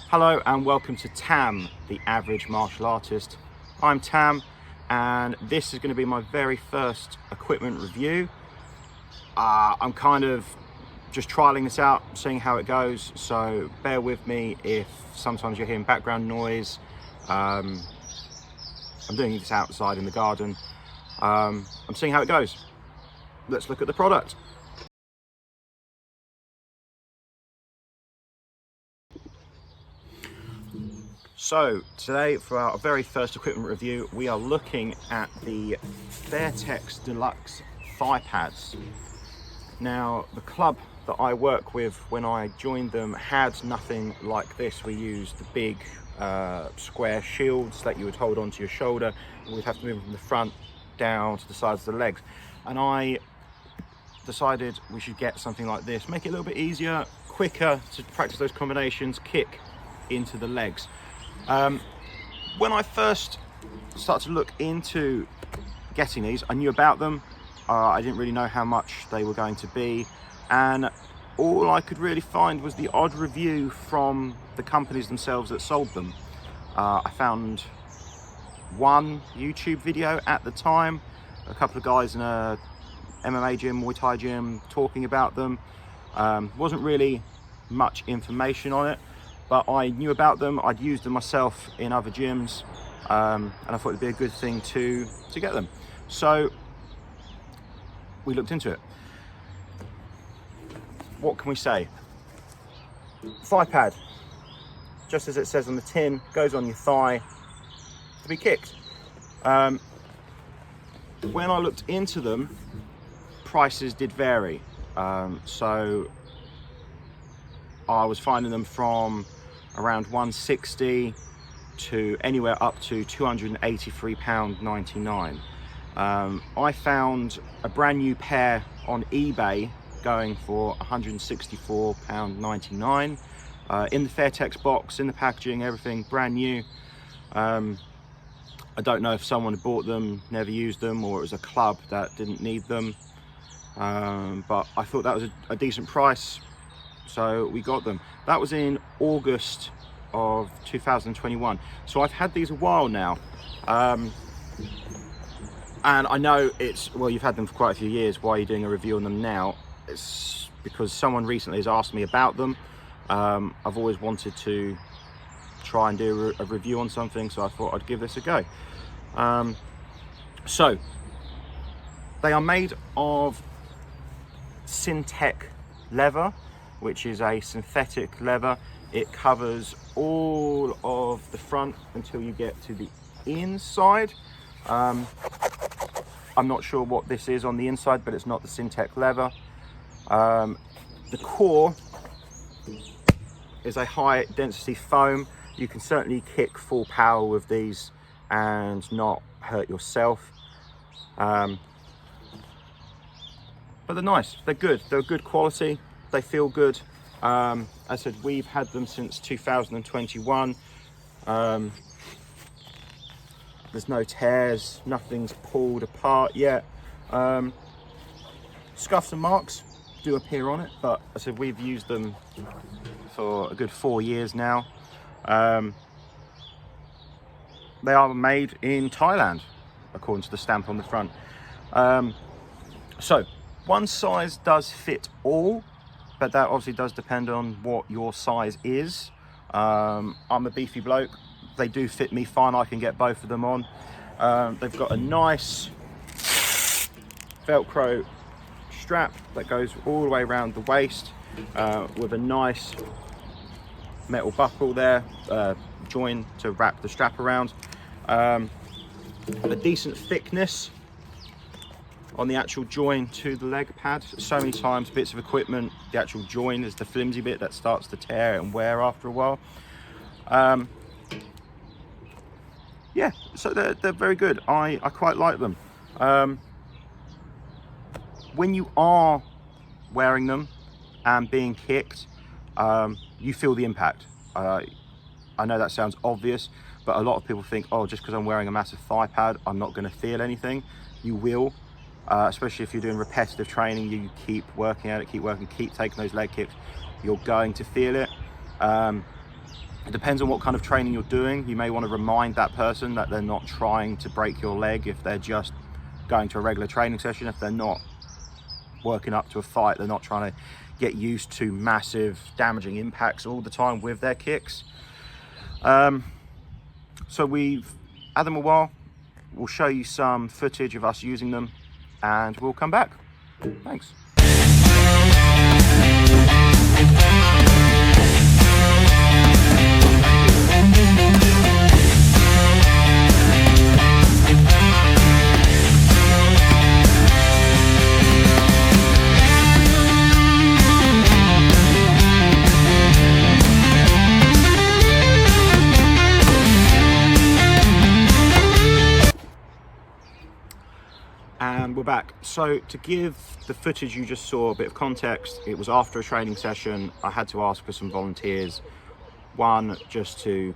Hello and welcome to TAM, the average martial artist. I'm TAM and this is going to be my very first equipment review. I'm kind of just trialing this out, seeing how it goes, so bear with me if sometimes you're hearing background noise. I'm doing this outside in the garden. I'm seeing how it goes. Let's look at the product. So today, for our very first equipment review, we are looking at the Fairtex Deluxe thigh pads. Now, the club that I work with, when I joined them, had nothing like this. We used the big square shields that you would hold onto your shoulder, and we'd have to move from the front down to the sides of the legs. And I decided we should get something like this, make it a little bit easier, quicker to practice those combinations, kick into the legs. When I first started to look into getting these, I knew about them. I didn't really know how much they were going to be, and all I could really find was the odd review from the companies themselves that sold them. I found one YouTube video at the time, a couple of guys in a MMA gym, Muay Thai gym, talking about them. Wasn't really much information on it, but I knew about them. I'd used them myself in other gyms, and I thought it'd be a good thing to get them. So we looked into it. What can we say? Thigh pad, just as it says on the tin, goes on your thigh to be kicked. When I looked into them, prices did vary. So I was finding them from around $160 to anywhere up to £283.99. I found a brand new pair on eBay going for £164.99. In the Fairtex box, in the packaging, everything brand new. I don't know if someone had bought them, never used them, or it was a club that didn't need them. But I thought that was a decent price, so we got them. That was in August of 2021. So I've had these a while now. And I know well, you've had them for quite a few years. Why are you doing a review on them now? It's because someone recently has asked me about them. I've always wanted to try and do a review on something, so I thought I'd give this a go. So they are made of Syntec leather, which is a synthetic leather. It covers all of the front until you get to the inside. I'm not sure what this is on the inside, but it's not the Syntec leather. The core is a high density foam. You can certainly kick full power with these and not hurt yourself. But they're nice, they're good, they're good quality, they feel good. As I said, we've had them since 2021. There's no tears, nothing's pulled apart yet. Scuffs and marks do appear on it, but as I said, we've used them for a good 4 years now. They are made in Thailand, according to the stamp on the front. So one size does fit all, but that obviously does depend on what your size is. I'm a beefy bloke. They do fit me fine. I can get both of them on. They've got a nice Velcro strap that goes all the way around the waist, with a nice metal buckle there, join to wrap the strap around. A decent thickness on the actual join to the leg pad. So many times bits of equipment, the actual join is the flimsy bit that starts to tear and wear after a while. Yeah, so they're very good. I quite like them. When you are wearing them and being kicked, you feel the impact. I know that sounds obvious, but a lot of people think, oh, just because I'm wearing a massive thigh pad, I'm not going to feel anything. You will. Especially if you're doing repetitive training, you keep working at it, keep working, keep taking those leg kicks, you're going to feel it. It depends on what kind of training you're doing. You may want to remind that person that they're not trying to break your leg if they're just going to a regular training session. If they're not working up to a fight, they're not trying to get used to massive damaging impacts all the time with their kicks. So we've had them a while. We'll show you some footage of us using them and we'll come back. Thanks. And we're back. So to give the footage you just saw a bit of context, it was after a training session. I had to ask for some volunteers, one just to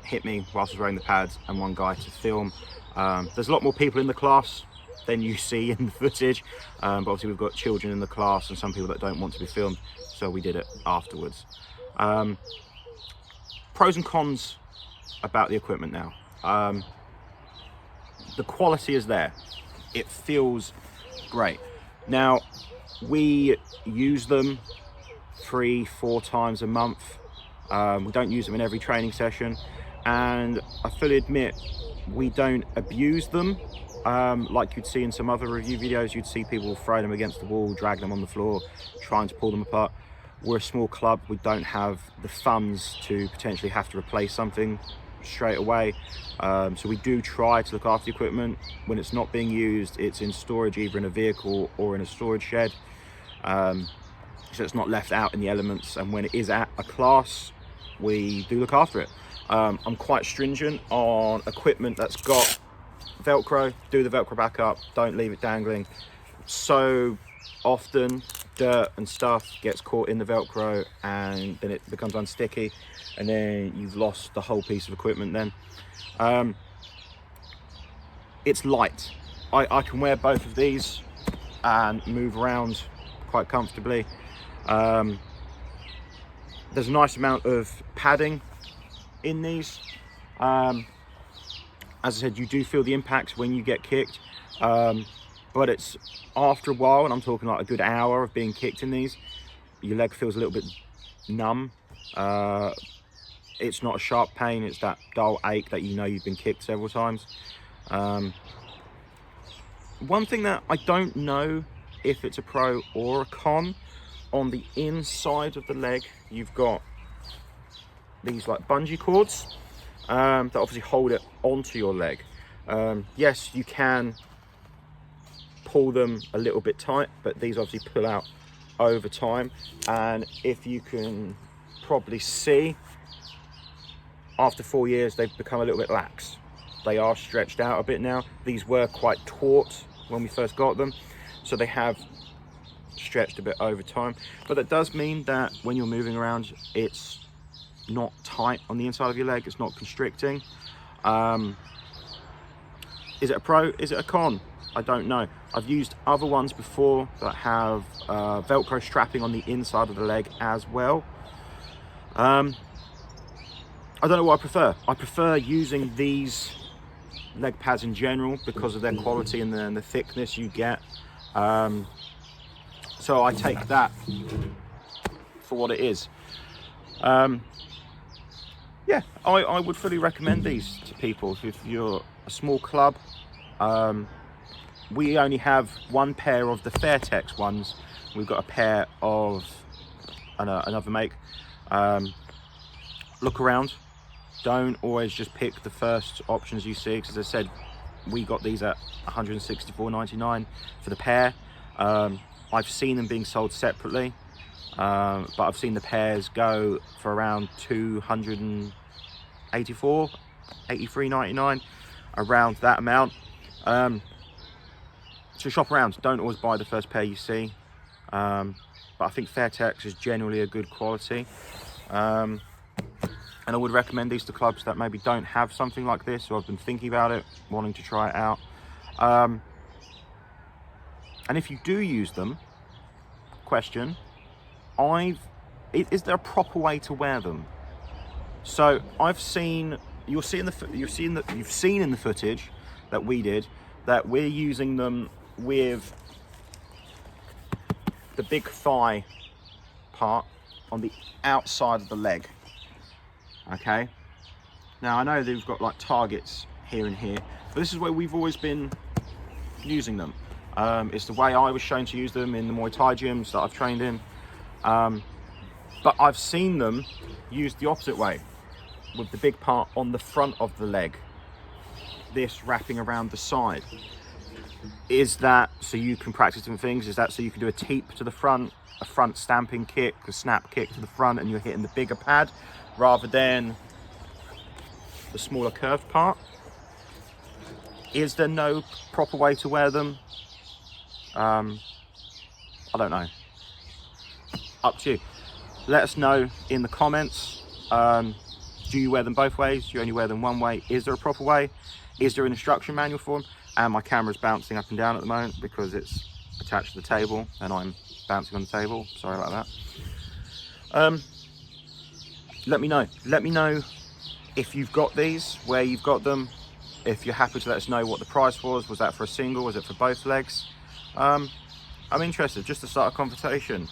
hit me whilst I was wearing the pads and one guy to film. There's a lot more people in the class than you see in the footage, but obviously we've got children in the class and some people that don't want to be filmed, so we did it afterwards. Pros and cons about the equipment now. The quality is there. It feels great. Now, we use them 3-4 times a month. We don't use them in every training session, and I fully admit we don't abuse them like you'd see in some other review videos. You'd see people throw them against the wall, drag them on the floor, trying to pull them apart. We're a small club. We don't have the funds to potentially have to replace something straight away, so we do try to look after the equipment. When it's not being used, it's in storage either in a vehicle or in a storage shed, so it's not left out in the elements, and when it is at a class, we do look after it. I'm quite stringent on equipment that's got Velcro. Do the Velcro back up, don't leave it dangling. So often dirt and stuff gets caught in the Velcro and then it becomes unsticky, and then you've lost the whole piece of equipment then. It's light. I can wear both of these and move around quite comfortably. There's a nice amount of padding in these. As I said, you do feel the impact when you get kicked, but it's after a while, and I'm talking like a good hour of being kicked in these, your leg feels a little bit numb. It's not a sharp pain, it's that dull ache that you know you've been kicked several times. One thing that I don't know if it's a pro or a con, on the inside of the leg you've got these like bungee cords that obviously hold it onto your leg. Yes, you can pull them a little bit tight, but these obviously pull out over time, and if you can probably see, after 4 years they've become a little bit lax. They are stretched out a bit now. These were quite taut when we first got them, so they have stretched a bit over time, but that does mean that when you're moving around, it's not tight on the inside of your leg, it's not constricting. Is it a pro? Is it a con? I don't know. I've used other ones before that have Velcro strapping on the inside of the leg as well. I don't know what I prefer. I prefer using these leg pads in general because of their quality and the thickness you get. So I take that for what it is. Yeah, I would fully recommend these to people. If you're a small club, we only have one pair of the Fairtex ones. We've got a pair of another make. Look around. Don't always just pick the first options you see, because as I said, we got these at $164.99 for the pair. I've seen them being sold separately, but I've seen the pairs go for around $83.99, around that amount. So shop around. Don't always buy the first pair you see, but I think Fairtex is generally a good quality, and I would recommend these to clubs that maybe don't have something like this, or have been thinking about it, wanting to try it out. And if you do use them, question, is there a proper way to wear them? So you've seen in the footage that we did that we're using them with the big thigh part on the outside of the leg. Okay. Now I know they've got like targets here and here, but this is where we've always been using them. It's the way I was shown to use them in the Muay Thai gyms that I've trained in. But I've seen them used the opposite way, with the big part on the front of the leg, this wrapping around the side. Is that so you can practice different things? Is that so you can do a teep to the front, a front stamping kick, a snap kick to the front, and you're hitting the bigger pad rather than the smaller curved part? Is there no proper way to wear them? I don't know. Up to you. Let us know in the comments. Do you wear them both ways? Do you only wear them one way? Is there a proper way? Is there an instruction manual for them? And my camera's bouncing up and down at the moment because it's attached to the table and I'm bouncing on the table. Sorry about that. Let me know. Let me know if you've got these, where you've got them. If you're happy to let us know what the price was. Was that for a single? Was it for both legs? I'm interested just to start a conversation.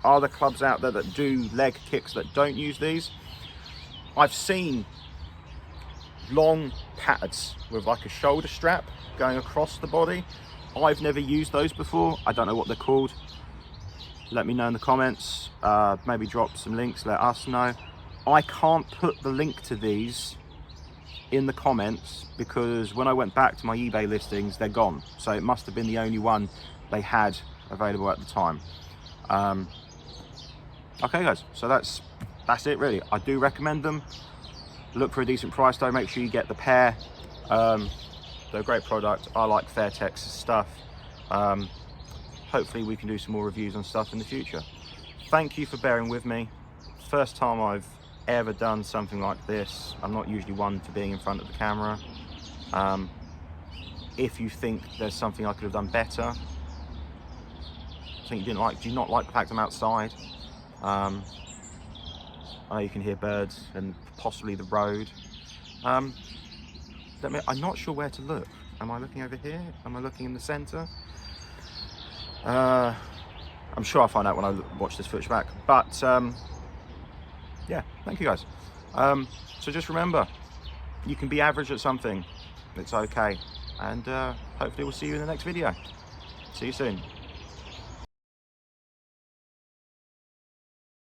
Are there clubs out there that do leg kicks that don't use these? I've seen long pads with like a shoulder strap going across the body. I've never used those before. I don't know what they're called. Let me know in the comments. Maybe drop some links, let us know. I can't put the link to these in the comments because when I went back to my eBay listings, they're gone. So it must have been the only one they had available at the time. Okay guys, so that's it really. I do recommend them. Look for a decent price though, make sure you get the pair. They're a great product. I like Fairtex stuff. Hopefully we can do some more reviews on stuff in the future. Thank you for bearing with me. First time I've ever done something like this. I'm not usually one to being in front of the camera. If you think there's something I could have done better, something you didn't like, do you not like the fact I'm outside? I know you can hear birds and possibly the road. I'm not sure where to look. Am I looking over here? Am I looking in the center? I'm sure I'll find out when I watch this footage back. But yeah, thank you guys. So just remember, you can be average at something. It's okay. And hopefully we'll see you in the next video. See you soon.